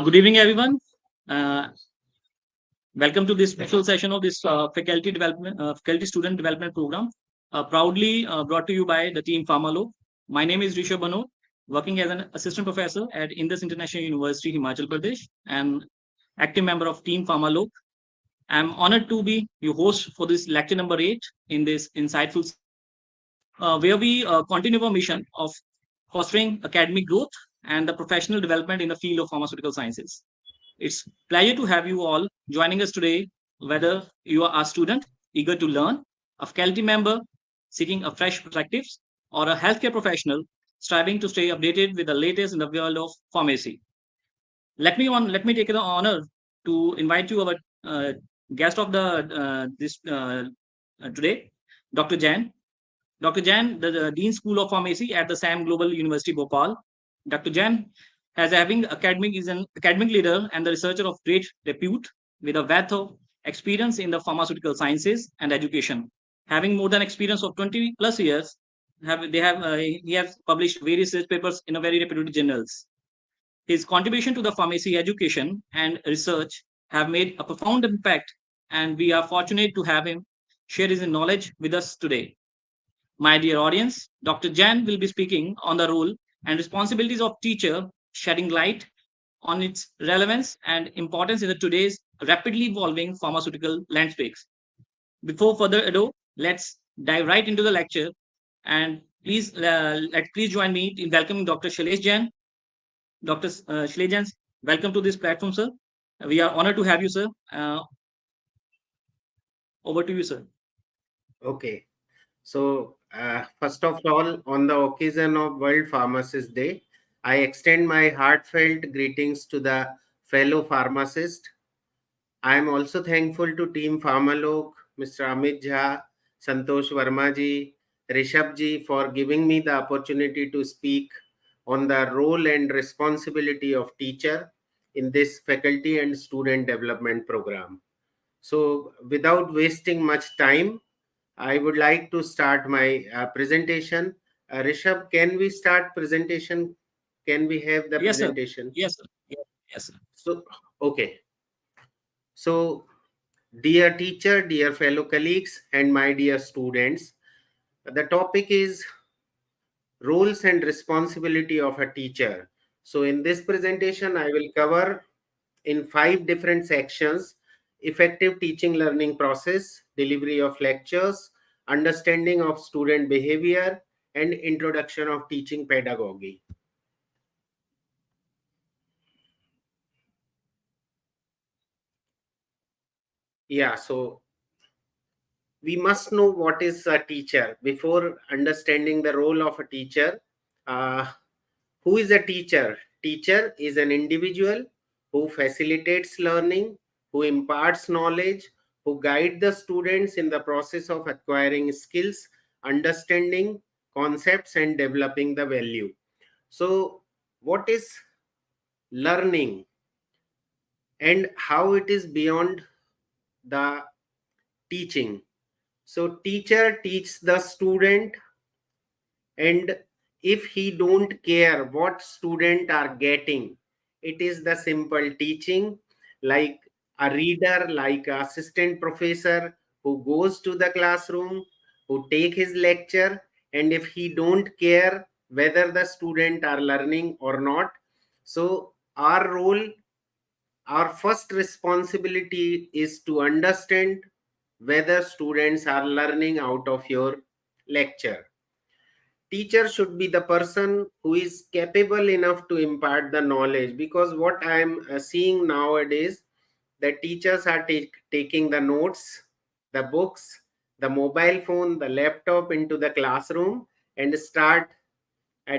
Good evening, everyone. Uh, Welcome to this special session of this faculty student development program, proudly brought to you by the team Pharma Lok. My name is Rishabh Bano, working as an assistant professor at Indus International University, Himachal Pradesh, and active member of team Pharma Lok. I'm honored to be your host for this lecture number 8 in this insightful where we continue our mission of fostering academic growth and the professional development in the field of pharmaceutical sciences. It's pleasure to have you all joining us today, whether you are a student eager to learn, a faculty member seeking a fresh perspectives, or a healthcare professional striving to stay updated with the latest in the world of pharmacy. Let me take the honor to invite you our uh, guest of the this today, Dr. Jain. Dr. Jain, the Dean School of Pharmacy at the SAM Global University, Bhopal. Dr. Jain has having academic is an academic leader and the researcher of great repute with a wealth of experience in the pharmaceutical sciences and education. Having more than experience of 20 plus years, he has published various research papers in a very reputed journals. His contribution to the pharmacy education and research have made a profound impact, and we are fortunate to have him share his knowledge with us today. My dear audience, Dr. Jan will be speaking on the role and responsibilities of teacher, shedding light on its relevance and importance in the today's rapidly evolving pharmaceutical landscapes. Before further ado, let's dive right into the lecture. And please join me in welcoming Dr. Shailesh Jain. Dr. Shailesh Jain, welcome to this platform, sir. We are honored to have you, sir. Over to you, sir. Okay. So, first of all, on the occasion of World Pharmacist Day, I extend my heartfelt greetings to the fellow pharmacist. I am also thankful to Team Pharma Lok, Mr. Amit Jha, Santosh Verma ji, Rishabh ji for giving me the opportunity to speak on the role and responsibility of teacher in this faculty and student development program. So, without wasting much time, I would like to start my presentation. Rishabh, can we start presentation? Can we have the Yes, sir. presentation? Yes, sir. Yes, sir. So, okay. So, dear teacher, dear fellow colleagues, and my dear students, the topic is roles and responsibility of a teacher. So, in this presentation, I will cover in 5 different sections: effective teaching learning process, delivery of lectures, understanding of student behavior, and introduction of teaching pedagogy. Yeah, so we must know what is a teacher before understanding the role of a teacher. Uh, who is a teacher? Teacher is an individual who facilitates learning, who imparts knowledge, who guide the students in the process of acquiring skills, understanding concepts, and developing the value. So, what is learning and how it is beyond the teaching? So, teacher teaches the student, and if he don't care what student are getting, it is the simple teaching, like a reader, like a assistant professor who goes to the classroom, who take his lecture, and if he don't care whether the student are learning or not, so our role, our first responsibility is to understand whether students are learning out of your lecture. Teacher should be the person who is capable enough to impart the knowledge, because what I am seeing nowadays, the teachers are taking the notes, the books, the mobile phone, the laptop into the classroom and start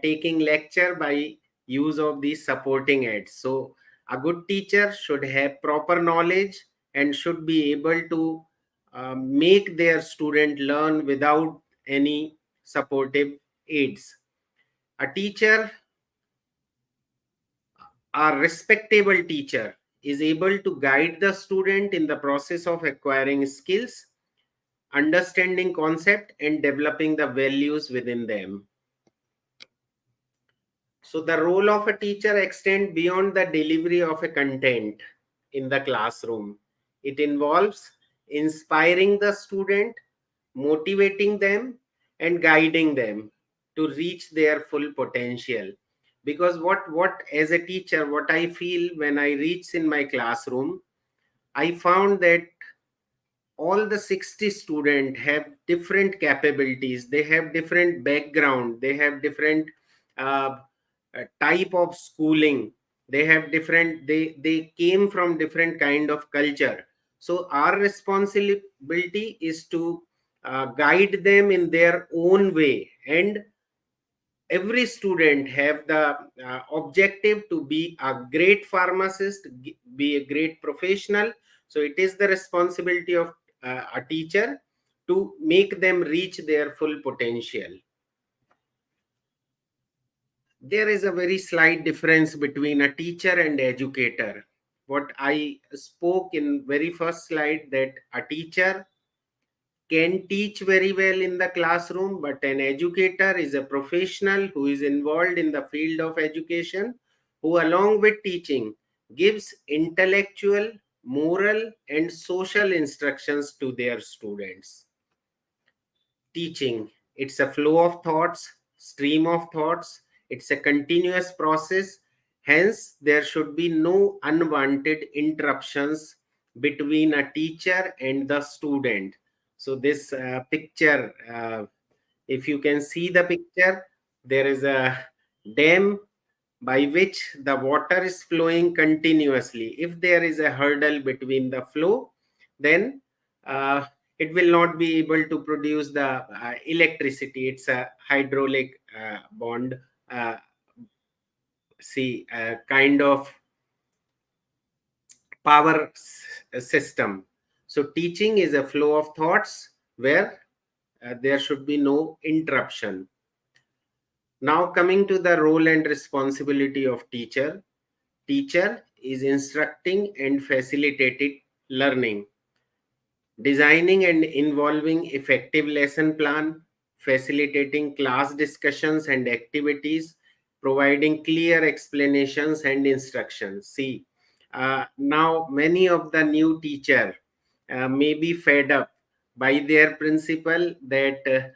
taking lecture by use of these supporting aids. So a good teacher should have proper knowledge and should be able to make their student learn without any supportive aids. A teacher, a respectable teacher, is able to guide the student in the process of acquiring skills, understanding concept, and developing the values within them. So the role of a teacher extends beyond the delivery of a content in the classroom. It involves inspiring the student, motivating them, and guiding them to reach their full potential. Because what as a teacher, what I feel when I reach in my classroom, I found that all the 60 students have different capabilities, they have different background, they have different uh, type of schooling, they have different, they came from different kind of culture. So our responsibility is to guide them in their own way, and every student have the objective to be a great pharmacist, be a great professional. So it is the responsibility of a teacher to make them reach their full potential. There is a very slight difference between a teacher and educator. What I spoke in very first slide, that a teacher can teach very well in the classroom, but an educator is a professional who is involved in the field of education, who, along with teaching, gives intellectual, moral, and social instructions to their students. Teaching, it's a flow of thoughts, stream of thoughts, it's a continuous process. Hence, there should be no unwanted interruptions between a teacher and the student. So this picture, if you can see the picture, there is a dam by which the water is flowing continuously. If there is a hurdle between the flow, then uh, it will not be able to produce the electricity. It's a hydraulic bond, uh, see, kind of power system. So teaching is a flow of thoughts where there should be no interruption. Now coming to the role and responsibility of teacher. Teacher is instructing and facilitating learning, designing and involving effective lesson plan, facilitating class discussions and activities, providing clear explanations and instructions. See, now many of the new teacher may be fed up by their principal that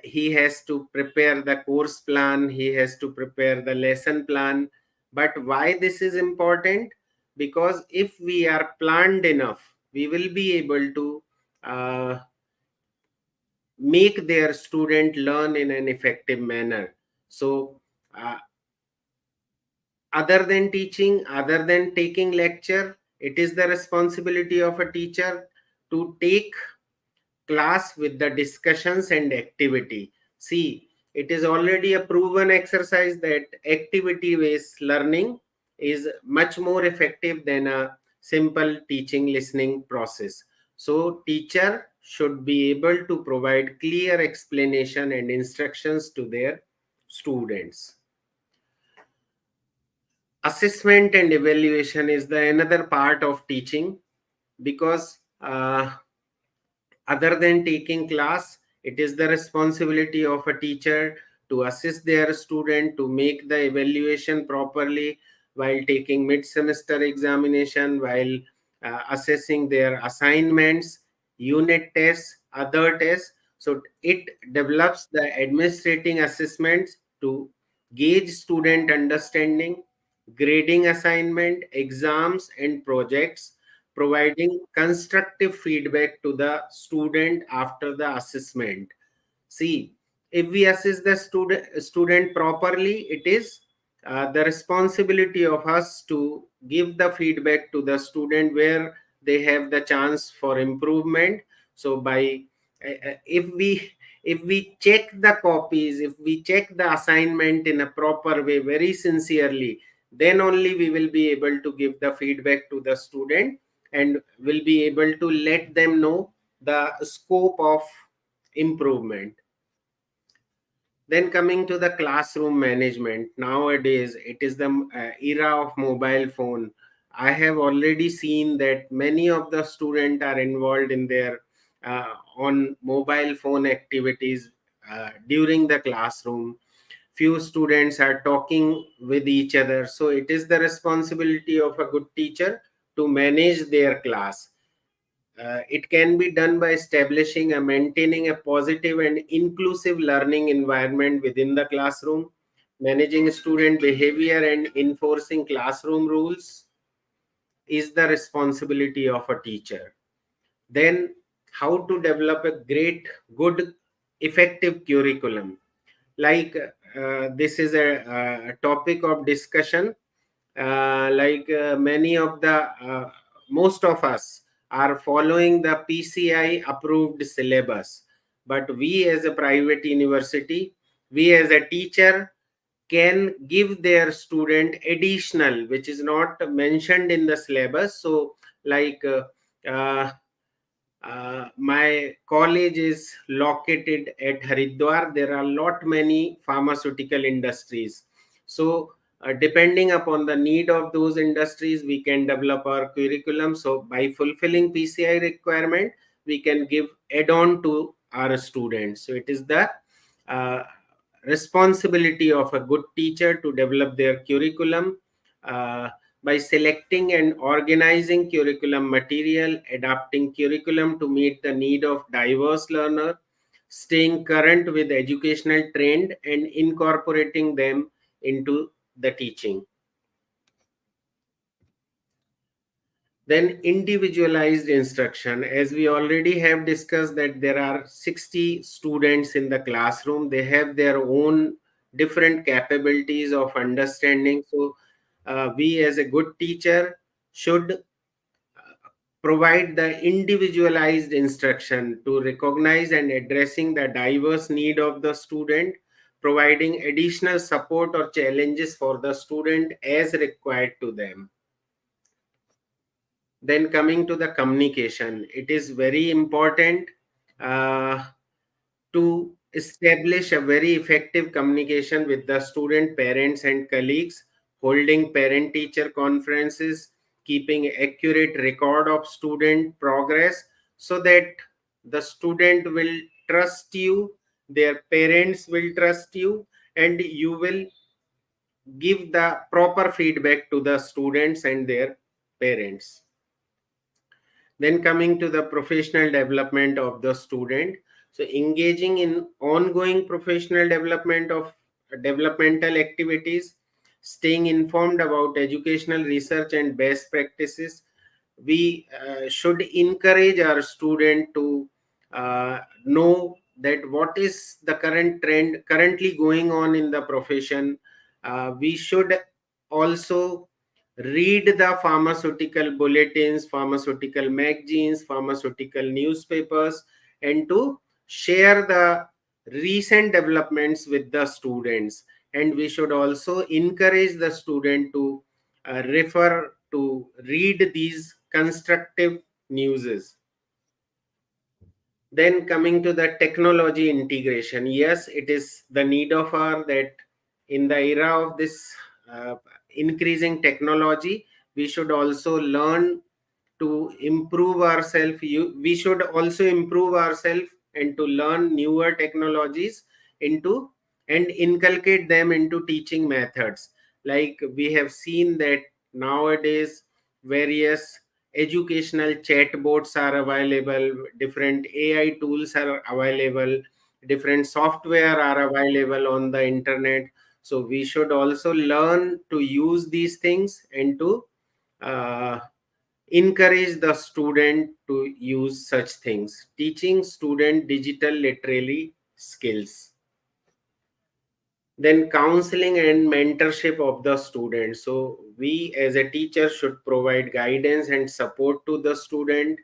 he has to prepare the course plan, he has to prepare the lesson plan. But why this is important? Because if we are planned enough, we will be able to uh, make their student learn in an effective manner. So uh, other than teaching, other than taking lecture, it is the responsibility of a teacher to take class with the discussions and activity. See, it is already a proven exercise that activity based learning is much more effective than a simple teaching listening process. So teacher should be able to provide clear explanation and instructions to their students. Assessment and evaluation is the another part of teaching, because other than taking class, it is the responsibility of a teacher to assist their student, to make the evaluation properly while taking mid semester examination, while assessing their assignments, unit tests, other tests. So it develops the administrating assessments to gauge student understanding, grading assignment, exams, and projects, providing constructive feedback to the student after the assessment. See, if we assess the student properly, it is the responsibility of us to give the feedback to the student where they have the chance for improvement. So by if we check the copies, if we check the assignment in a proper way, very sincerely, then only we will be able to give the feedback to the student and will be able to let them know the scope of improvement. Then coming to the classroom management, nowadays it is the era of mobile phone. I have already seen that many of the students are involved in their on mobile phone activities during the classroom. few students are talking with each other. So it is the responsibility of a good teacher to manage their class. It can be done by establishing and maintaining a positive and inclusive learning environment within the classroom, managing student behavior and enforcing classroom rules is the responsibility of a teacher. Then, how to develop a great, good, effective curriculum. Like this is a topic of discussion. Many of the most of us are following the PCI approved syllabus, but we as a private university, we as a teacher can give their student additional which is not mentioned in the syllabus. So like uh, my college is located at Haridwar. There are lot many pharmaceutical industries. So depending upon the need of those industries, we can develop our curriculum. So by fulfilling PCI requirement, we can give add-on to our students. So it is the uh, responsibility of a good teacher to develop their curriculum. By selecting and organizing curriculum material, adapting curriculum to meet the need of diverse learner, staying current with educational trend and incorporating them into the teaching. Then individualized instruction, as we already have discussed that there are 60 students in the classroom. They have their own different capabilities of understanding. So we as a good teacher should provide the individualized instruction to recognize and addressing the diverse need of the student, providing additional support or challenges for the student as required to them. Then coming to the communication, it is very important uh, to establish a very effective communication with the student, parents, and colleagues, holding parent teacher conferences, keeping accurate record of student progress so that the student will trust you, their parents will trust you, and you will give the proper feedback to the students and their parents. Then coming to the professional development of the student. So engaging in ongoing professional development of developmental activities, staying informed about educational research and best practices. We should encourage our student to know that what is the current trend currently going on in the profession. We should also read the pharmaceutical bulletins, pharmaceutical magazines, pharmaceutical newspapers, and to share the recent developments with the students. And we should also encourage the student to refer to read these constructive newses. Then coming to the technology integration, yes, it is the need of our that in the era of this uh, increasing technology, we should also learn to improve ourselves. We should also improve ourselves and to learn newer technologies into and inculcate them into teaching methods. Like we have seen that nowadays various educational chatbots are available, different AI tools are available, different software are available on the internet. So we should also learn to use these things and to uh, encourage the student to use such things, teaching student digital literary skills. Then counseling and mentorship of the student. So we as a teacher should provide guidance and support to the student.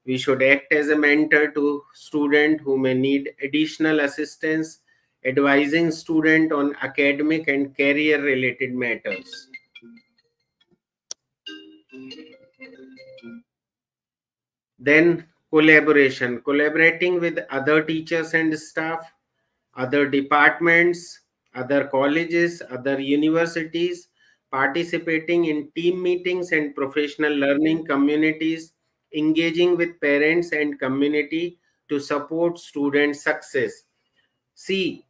We should act as a mentor to student who may need additional assistance, advising student on academic and career related matters. Then collaborating with other teachers and staff, other departments, other colleges, other universities, participating in team meetings and professional learning communities, engaging with parents and community to support student success. See,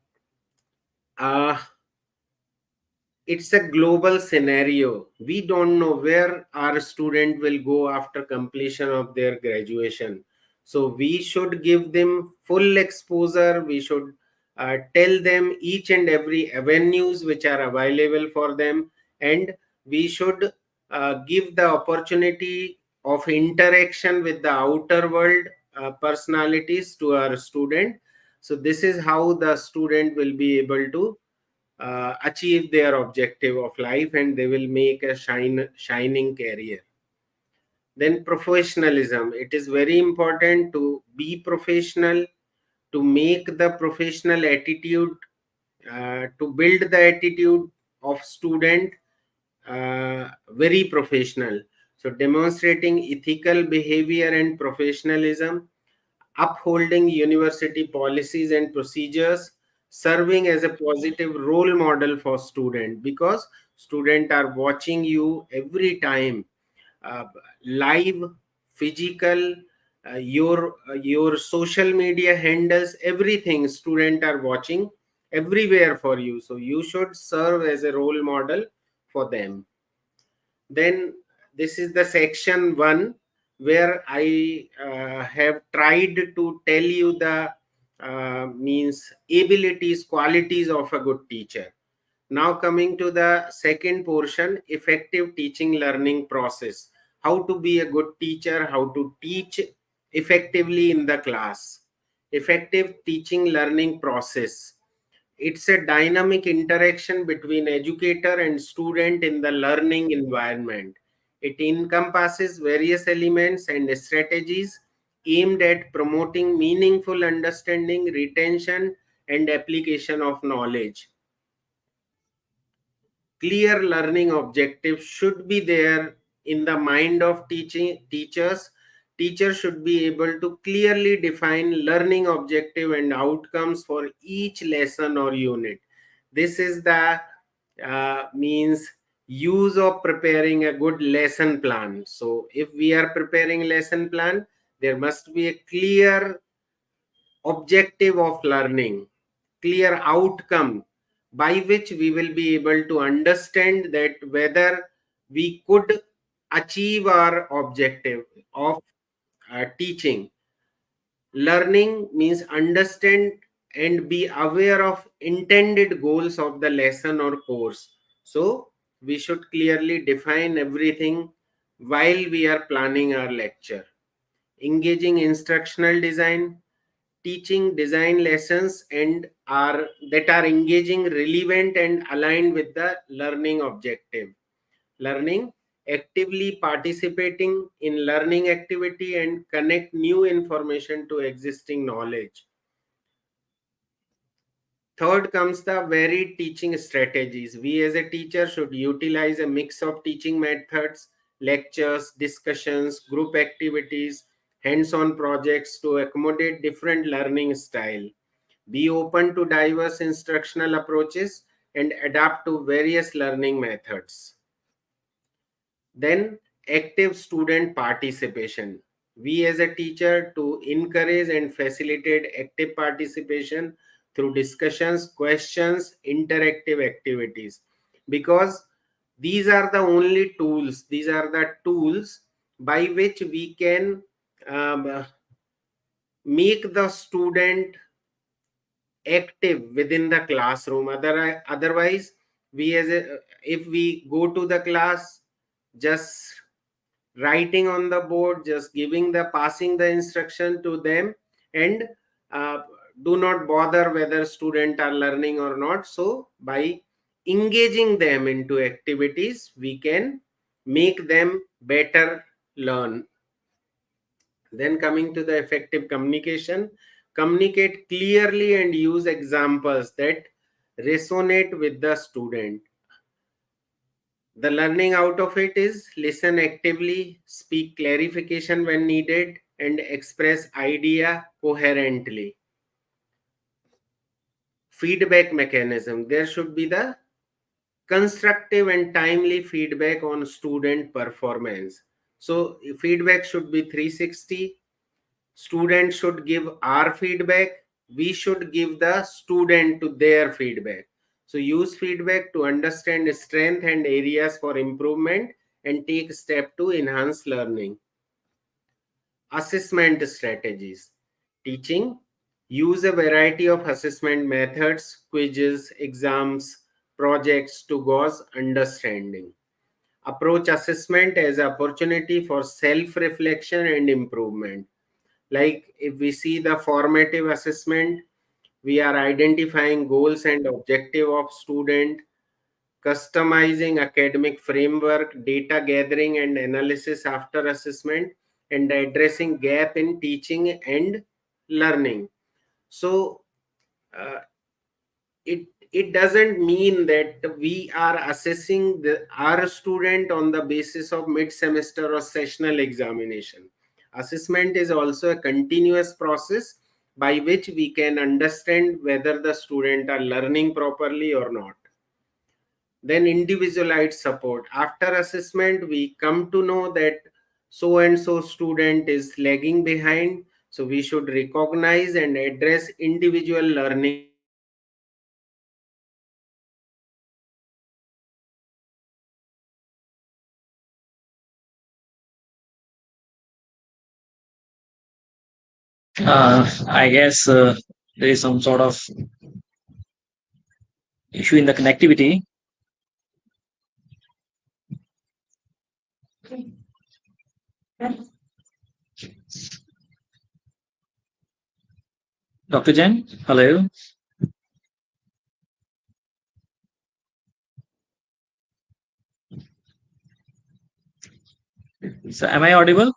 it's a global scenario. We don't know where our student will go after completion of their graduation. So we should give them full exposure. We should tell them each and every avenues which are available for them, and we should give the opportunity of interaction with the outer world personalities to our student. So this is how the student will be able to achieve their objective of life, and they will make a shining career. Then professionalism. It is very important to be professional, to make the professional attitude, to build the attitude of student very professional. So demonstrating ethical behavior and professionalism, upholding university policies and procedures, serving as a positive role model for student, because student are watching you every time, uh, live, physical, your social media handles, everything student are watching everywhere for you, so you should serve as a role model for them. Then this is the section 1, where I have tried to tell you the means abilities, qualities of a good teacher. Now coming to the second portion, effective teaching learning process. How to be a good teacher, how to teach effectively in the class. Effective teaching learning process. It's a dynamic interaction between educator and student in the learning environment. It encompasses various elements and strategies aimed at promoting meaningful understanding, retention, and application of knowledge. Clear learning objectives should be there in the mind of teachers. Teachers should be able to clearly define learning objective and outcomes for each lesson or unit. This is the means use of preparing a good lesson plan. So if we are preparing lesson plan, there must be a clear objective of learning, clear outcome, by which we will be able to understand that whether we could achieve our objective of teaching. Learning means understand and be aware of intended goals of the lesson or course. So we should clearly define everything while we are planning our lecture. Engaging instructional design, teaching design lessons and are that are engaging, relevant and aligned with the learning objective. Learning, actively participating in learning activity and connect new information to existing knowledge. Third comes the varied teaching strategies. We as a teacher should utilize a mix of teaching methods, lectures, discussions, group activities, hands-on projects to accommodate different learning style. Be open to diverse instructional approaches and adapt to various learning methods. Then active student participation. We as a teacher to encourage and facilitate active participation through discussions, questions, interactive activities, because these are the only tools, these are the tools by which we can make the student active within the classroom. Otherwise, we as a, if we go to the class just writing on the board, just giving the passing the instruction to them, and uh, do not bother whether student are learning or not. So by engaging them into activities, we can make them better learn. Then coming to the effective communication, communicate clearly and use examples that resonate with the student. The learning out of it is listen actively, speak clarification when needed, and express idea coherently. Feedback mechanism. There should be the constructive and timely feedback on student performance. So feedback should be 360. Student should give our feedback. We should give the student to their feedback. So use feedback to understand strength and areas for improvement and take step to enhance learning. Assessment strategies. Teaching. Use a variety of assessment methods, quizzes, exams, projects to gauge understanding. Approach assessment as an opportunity for self-reflection and improvement. Like if we see the formative assessment, we are identifying goals and objective of student, customizing academic framework, data gathering and analysis after assessment, and addressing gap in teaching and learning. So uh, it doesn't mean that we are assessing our student on the basis of mid semester or sessional examination. Assessment is also a continuous process by which we can understand whether the student are learning properly or not. Then individualized support. After assessment, we come to know that so and so student is lagging behind. So we should recognize and address individual learning needs. I guess there is some sort of issue in the connectivity. Dr. Jain, hello. So, am I audible?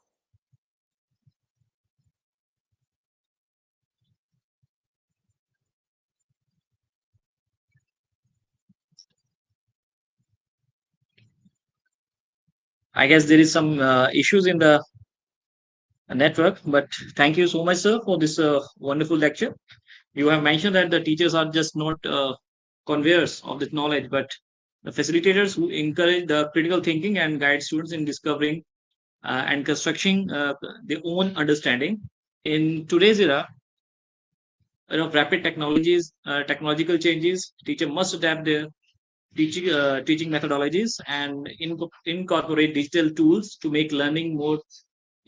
I guess there is some issues in the network, but thank you so much, sir, for this wonderful lecture. You have mentioned that the teachers are just not conveyors of this knowledge, but the facilitators who encourage the critical thinking and guide students in discovering and constructing their own understanding. In today's era, rapid technological changes, teacher must adapt their teaching methodologies and incorporate digital tools to make learning more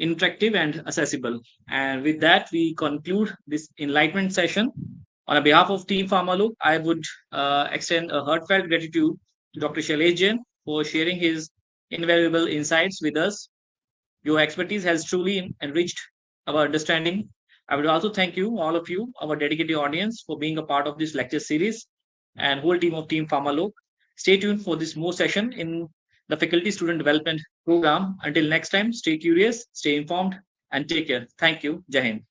interactive and accessible. And with that, we conclude this enlightenment session. On behalf of Team Pharma Lok, I would extend a heartfelt gratitude to Dr. Shailesh Jain for sharing his invaluable insights with us. Your expertise has truly enriched our understanding. I would also thank you, all of you, our dedicated audience, for being a part of this lecture series and whole team of Team Pharma Lok. Stay tuned for this more session in the Faculty Student Development Program. Until next time, stay curious, stay informed, and take care. Thank you. Jai Hind.